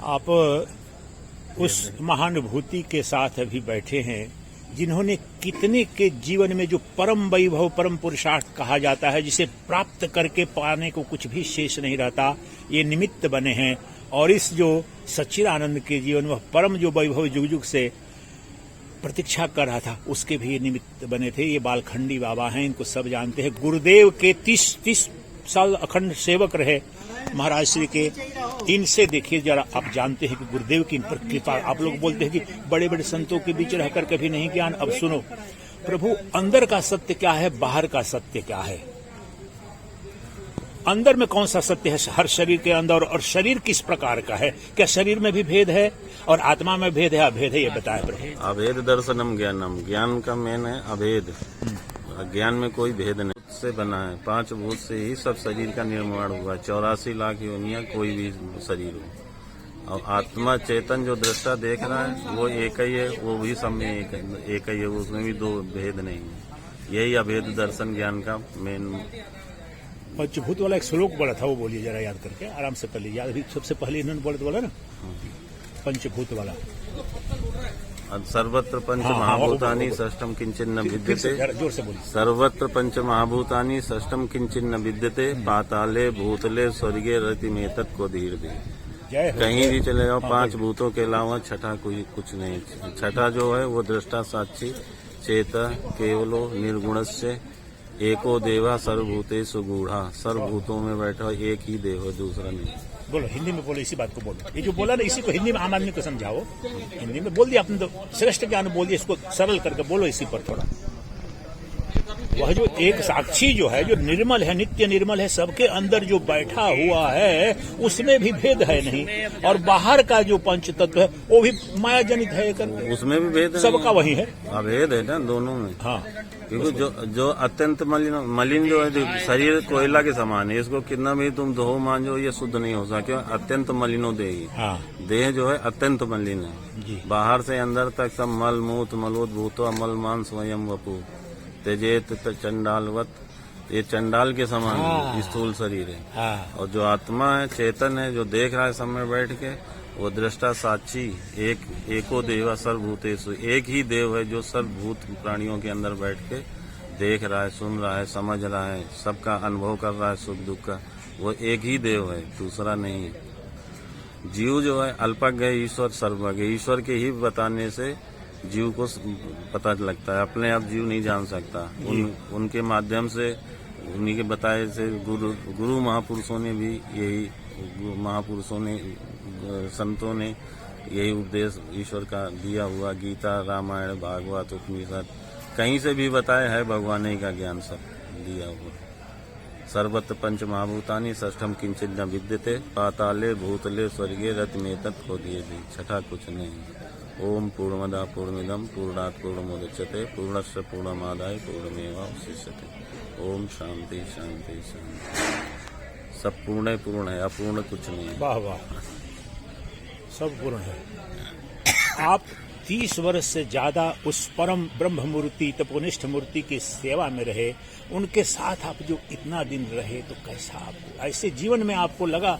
आप उस महानुभूति के साथ अभी बैठे हैं जिन्होंने कितने के जीवन में जो परम वैभव परम पुरुषार्थ कहा जाता है, जिसे प्राप्त करके पाने को कुछ भी शेष नहीं रहता, ये निमित्त बने हैं। और इस जो सच्चिदानंद के जीवन में परम जो वैभव जुग जुग से प्रतीक्षा कर रहा था, उसके भी निमित्त बने थे। ये बालखंडी बाबा हैं, इनको सब जानते हैं। गुरुदेव के 30 साल अखंड सेवक रहे महाराज श्री के। इनसे देखिए जरा, आप जानते हैं कि गुरुदेव की इन पर कृपा। आप लोग बोलते हैं कि बड़े बड़े संतों के बीच रहकर कभी नहीं ज्ञान। अब सुनो, प्रभु अंदर का सत्य क्या है, बाहर का सत्य क्या है। अंदर में कौन सा सत्य है हर शरीर के अंदर, और शरीर किस प्रकार का है, क्या शरीर में भी भेद है और आत्मा में भेद है, अभेद है, ये बताएं प्रभु। अभेद दर्शनम ज्ञानम, ज्ञान का मेन है अभेद। ज्ञान में कोई भेद नहीं से बना है। 5 भूत से ही सब शरीर का निर्माण हुआ। 84 लाख योनियां कोई भी शरीर हो। और आत्मा चेतन जो दृष्टा देख रहा है वो एक ही है, वो भी सब में एक ही है, उसमें भी 2 भेद नहीं है। यही अभेद दर्शन ज्ञान का मेन। पंचभूत वाला एक श्लोक बोला था, वो बोलिए जरा, याद करके आराम से कर लीजिए। याद अभी सबसे पहले इन्होंने बोला ना पंचभूत वाला। सर्वत्र पंच महाभूतानि षष्टम किंचिन्न विद्यते। जोर से बोलिए। सर्वत्र पंच महाभूतानि षष्टम किंचिन्न विद्यते। पाताले भूतले स्वर्गे रतिमेतत् को धीर दे। कहीं भी चले जाओ, 5 भूतों के अलावा छठा कोई कुछ नहीं। छठा जो है वो दृष्टा साक्षी चेत केवलो निर्गुणस्य एको देवा सर्वभूतेषु गूढ़ा। सर्वभूतों में बैठा एक ही देव है, दूसरा नहीं। बोलो, हिंदी में बोलो, इसी बात को बोलो। ये जो बोला ना, इसी को हिंदी में आम आदमी को समझाओ। हिंदी में बोल दिया आपने तो, श्रेष्ठ ज्ञान बोल दिया, इसको सरल करके बोलो इसी पर थोड़ा। वह जो एक साक्षी जो है, जो निर्मल है, नित्य निर्मल है, सबके अंदर जो बैठा हुआ है, उसमें भी भेद है नहीं। और बाहर का जो पंच तत्व है वो भी माया जनित है, उसमें भी भेद सबका वही है। अभेद है ना दोनों में। हाँ, क्योंकि जो अत्यंत मलिन जो है, शरीर कोयला के समान है। इसको कितना भी तुम धो मांझो ये शुद्ध नहीं हो सकता। अत्यंत मलिनो देही। हाँ। देह जो है अत्यंत मलिन है, बाहर से अंदर तक सब मल मूत मलोद्भूतो मल मान स्वयं वपु तेजेत चंडालवत। ये चंडाल के समान स्थूल शरीर है। और जो आत्मा है, चेतन है, जो देख रहा है समय बैठ के, वो दृष्टा साक्षी एको देवा सर्वभूतेषु। एक ही देव है जो सर्वभूत प्राणियों के अंदर बैठ के देख रहा है, सुन रहा है, समझ रहा है, सबका अनुभव कर रहा है, सुख दुख का। वो एक ही देव है, दूसरा नहीं है। जीव जो है अल्पज्ञ ईश्वर सर्वज्ञ। ईश्वर के ही बताने से जीव को पता लगता है, अपने आप जीव नहीं जान सकता। उनके माध्यम से, उन्हीं के बताए से गुरु महापुरुषों ने भी यही, महापुरुषों ने, संतों ने यही उपदेश ईश्वर का दिया हुआ। गीता, रामायण, भागवत, उपनिषद कहीं से भी बताया है, भगवान ही का ज्ञान सब दिया हुआ। सर्वत्र पंच महाभूतानि षष्ठम किंचिन्न विद्यते। पाताले भूतले स्वर्गे रतिमेतत् को दिए दी। छठा कुछ नहीं। ओम पूर्णमदः पूर्णमिदं पूर्णात् पूर्णमुदच्यते पूर्णस्य पूर्णमादाय पूर्णमेवावशिष्यते। ओम शांति शांति शांति। सब पूर्ण है, अपूर्ण कुछ नहीं है। वाह वाह, सब पूर्ण है। आप 30 वर्ष से ज्यादा उस परम ब्रह्म मूर्ति, तपोनिष्ठ मूर्ति की सेवा में रहे, उनके साथ आप जो इतना दिन रहे, तो कैसा आपको ऐसे जीवन में आपको लगा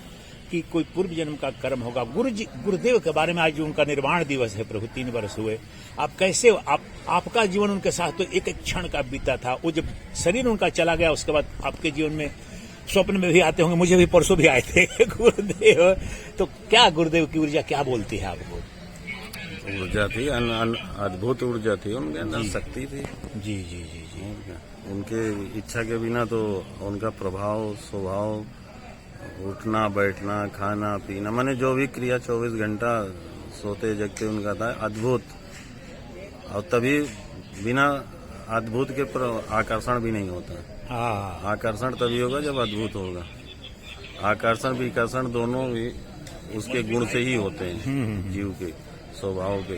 कि कोई पूर्व जन्म का कर्म होगा। गुरुदेव के बारे में आज जो उनका निर्वाण दिवस है प्रभु, 3 वर्ष हुए, आप कैसे, आपका जीवन उनके साथ तो एक एक क्षण का बीता था। वो जब शरीर उनका चला गया, उसके बाद आपके जीवन में स्वप्न में भी आते होंगे, मुझे भी परसों भी आए थे गुरुदेव। तो क्या गुरुदेव की ऊर्जा क्या बोलती है आपको? ऊर्जा थी, अद्भुत ऊर्जा थी उनके अंदर, शक्ति थी। जी जी जी जी। उनके इच्छा के बिना तो उनका प्रभाव, स्वभाव, उठना बैठना, खाना पीना, माने जो भी क्रिया 24 घंटा सोते जगते उनका था, अद्भुत। और तभी बिना अद्भुत के आकर्षण भी नहीं होता। आकर्षण तभी होगा जब अद्भुत होगा। आकर्षण विकर्षण दोनों भी उसके गुण से ही होते हैं, जीव के स्वभाव के।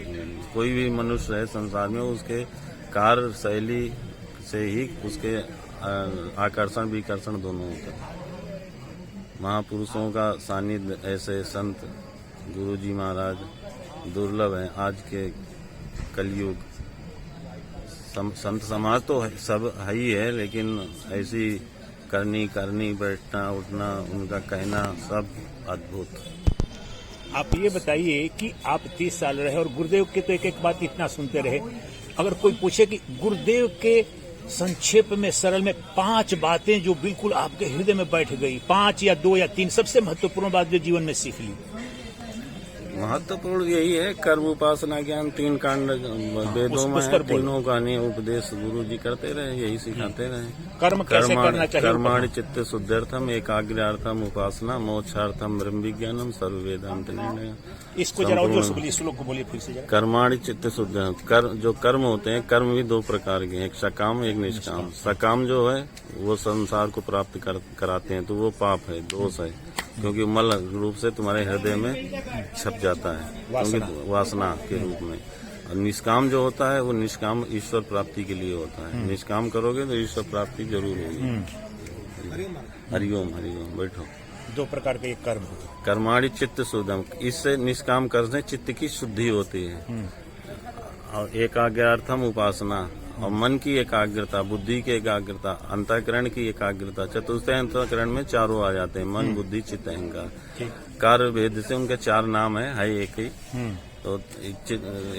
कोई भी मनुष्य है संसार में, उसके कार्य शैली से ही उसके आकर्षण विकर्षण दोनों होते हैं। महापुरुषों का सानिध्य, ऐसे संत गुरुजी महाराज दुर्लभ हैं आज के कलयुग। संत समाज तो सब है ही है, लेकिन ऐसी करनी बैठना उठना, उनका कहना सब अद्भुत। आप ये बताइए कि आप 30 साल रहे और गुरुदेव के तो एक एक बात इतना सुनते रहे, अगर कोई पूछे कि गुरुदेव के संक्षेप में सरल में 5 बातें जो बिल्कुल आपके हृदय में बैठ गई, 5 या 2 या 3 सबसे महत्वपूर्ण बात जो जीवन में सीख ली। महत्वपूर्ण यही है, कर्म उपासना ज्ञान 3 कांड वेदों में है, तीनों का नहीं उपदेश गुरु जी करते रहे, यही सिखाते रहे। कर्म कैसे करना चाहिए? कर्माणि चित्त शुद्ध्यर्थम एकाग्र्यार्थम उपासना मोक्षार्थम ब्रह्म विज्ञानम सर्व वेदांत निर्णय। इसको जरा और जोर श्लोक को बोलिए फिर से जरा। कर्माणि चित्त शुद्ध जो कर्म होते हैं, कर्म भी 2 प्रकार के हैं, एक सकाम एक निष्काम। सकाम जो है वो संसार को प्राप्त कराते हैं, तो वो पाप है, दोष है, क्योंकि मल रूप से तुम्हारे हृदय में छप जाता है, क्योंकि वासना के रूप में। और निष्काम जो होता है वो निष्काम ईश्वर प्राप्ति के लिए होता है। निष्काम करोगे तो ईश्वर प्राप्ति जरूर होगी। हरिओम हरिओम। बैठो। 2 प्रकार के कर्म होते हैं। कर्माणि चित्त शुद्धम, इससे निष्काम करने चित्त की शुद्धि होती है। और एकाग्र्यार्थम उपासना, और मन की एकाग्रता, बुद्धि की एकाग्रता, अंतःकरण की एकाग्रता। चतुर्थ अंतःकरण में 4 आ जाते हैं, मन बुद्धि चित्त अहंकार। कार्य भेद से उनके 4 नाम है एक ही। तो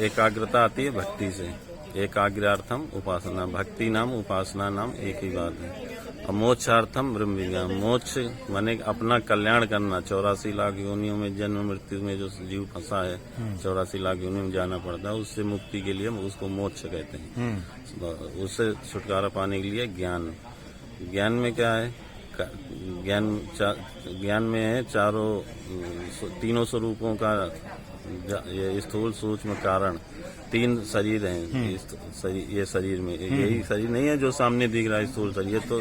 एकाग्रता आती है भक्ति से। एकाग्र्यार्थम उपासना, भक्ति नाम उपासना नाम एक ही बात है। और मोक्षार्थम ब्रह्म विज्ञान, मोक्ष माने अपना कल्याण करना। 84 लाख योनियों में जन्म मृत्यु में जो जीव फंसा है, 84 लाख योनियों में जाना पड़ता है, उससे मुक्ति के लिए उसको मोक्ष कहते हैं। उससे छुटकारा पाने के लिए ज्ञान। ज्ञान में क्या है? ज्ञान में है तीनों स्वरूपों का, ये स्थूल सूक्ष्म कारण। 3 शरीर हैं ये शरीर में। यही शरीर नहीं है जो सामने दिख रहा है स्थूल शरीर, ये तो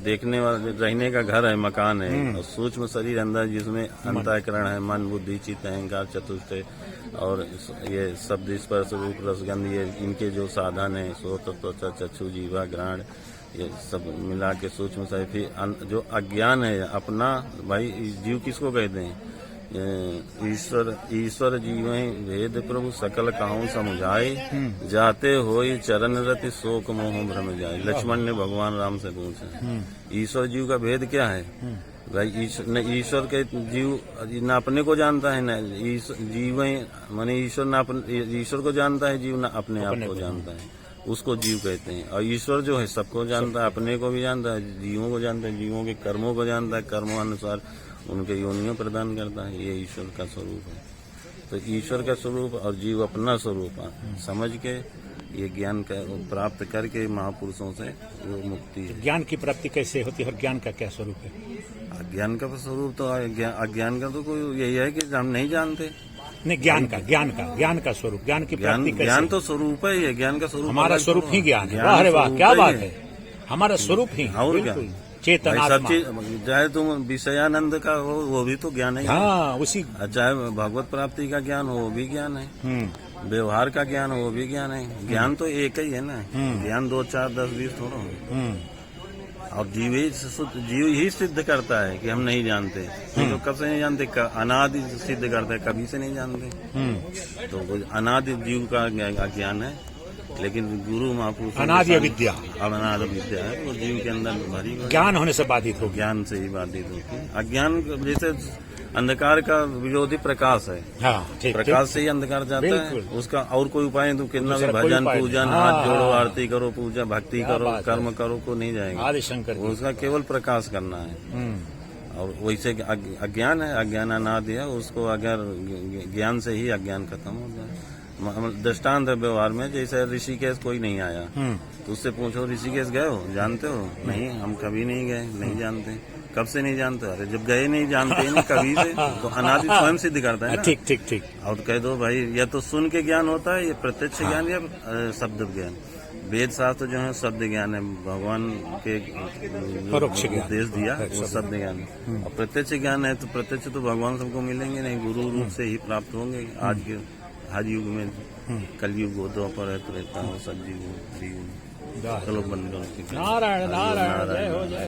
देखने वाले रहने का घर है, मकान है। और सूक्ष्म शरीर अंदर जिसमें अंतःकरण है, मन बुद्धि चित्त अहंकार चतुष्टय, और ये शब्द स्पर्श रूप रसगंध, ये इनके जो साधन है, श्रोत्र त्वचा चक्षु जीवा घ्राण, ये सब मिला के सूक्ष्म शरीर। फिर जो अज्ञान है अपना, भाई जीव किसको कहते हैं? ईश्वर जीवें भेद प्रभु सकल कहूँ समझाए, जाते होई चरण रति शोक मोह भ्रम जाए। लक्ष्मण ने भगवान राम से पूछा, ईश्वर जीव का भेद क्या है? भाई ईश्वर के जीव न अपने को जानता है, न जीवें माने ईश्वर को जानता है जीव, न अपने आप को जानता है, उसको जीव कहते हैं। और ईश्वर जो है सबको जानता है, अपने को भी जानता है, जीवों को जानता है, जीवों के कर्मों को जानता है, कर्मानुसार उनके योनियों प्रदान करता है। ये ईश्वर का स्वरूप है। तो ईश्वर का स्वरूप और जीव अपना स्वरूप समझ के ये ज्ञान का प्राप्त करके महापुरुषों से वो मुक्ति है। ज्ञान की प्राप्ति कैसे होती है और ज्ञान का क्या स्वरूप है? अज्ञान का स्वरूप तो अज्ञान का तो कोई यही है कि हम नहीं जानते। नहीं, ज्ञान का स्वरूप, ज्ञान की प्राप्ति कैसे? ज्ञान तो स्वरूप है, ये ज्ञान का स्वरूप हमारा स्वरूप ही ज्ञान है। वाह रे वाह, क्या बात है, हमारा स्वरूप ही। और क्या चेतना, सब चीज, चाहे तुम विषयानंद का हो वो भी तो ज्ञान है। हाँ, उसी। चाहे भगवत प्राप्ति का ज्ञान हो वो भी ज्ञान है। व्यवहार का ज्ञान हो वो भी ज्ञान है। ज्ञान तो एक ही है ना, ज्ञान 2 4 10 20 थोड़ा। और जीव ही सिद्ध करता है कि हम नहीं जानते। तो कब से नहीं जानते? अनादि सिद्ध करता है, कभी से नहीं जानते। तो अनादि जीव का ज्ञान है, लेकिन गुरु महापुरुष अनादि विद्या है, वो जीव के अंदर भरी ज्ञान होने से बाधित हो, ज्ञान से ही बाधित होती है। अज्ञान जैसे अंधकार का विरोधी प्रकाश है। हाँ, प्रकाश से ही अंधकार जाता है। उसका और कोई उपाय तो कितना भी भजन पूजन, हाथ जोड़ो, आरती करो, पूजा भक्ति करो, कर्म करो को नहीं जाएगा। आदि शंकर उसका केवल प्रकाश करना है। और वैसे अज्ञान है, अज्ञान अनादि है, उसको अगर ज्ञान से ही अज्ञान खत्म हो जाए। दृष्टांत है व्यवहार में, जैसे ऋषिकेश कोई नहीं आया तो उससे पूछो ऋषिकेश गए हो, जानते हो? नहीं, हम कभी नहीं गए, नहीं जानते। कब से नहीं जानते? अरे जब गए नहीं जानते नहीं कभी से, तो अनादि स्वयं सिद्ध करता है ना। ठीक। और कह दो भाई, या तो सुन के ज्ञान होता है, या प्रत्यक्ष ज्ञान, या शब्द ज्ञान। वेद शास्त्र जो है शब्द ज्ञान है, भगवान के उपदेश दिया वो शब्द ज्ञान है। और प्रत्यक्ष ज्ञान है तो प्रत्यक्ष तो भगवान सबको मिलेंगे नहीं, गुरु रूप से ही प्राप्त होंगे। आज के हर युग में, कलयुग हो, द्वापर है, त्रेता हो, सतयुग हो, चलो बंद करो। नारायण नारायण, जय हो जय।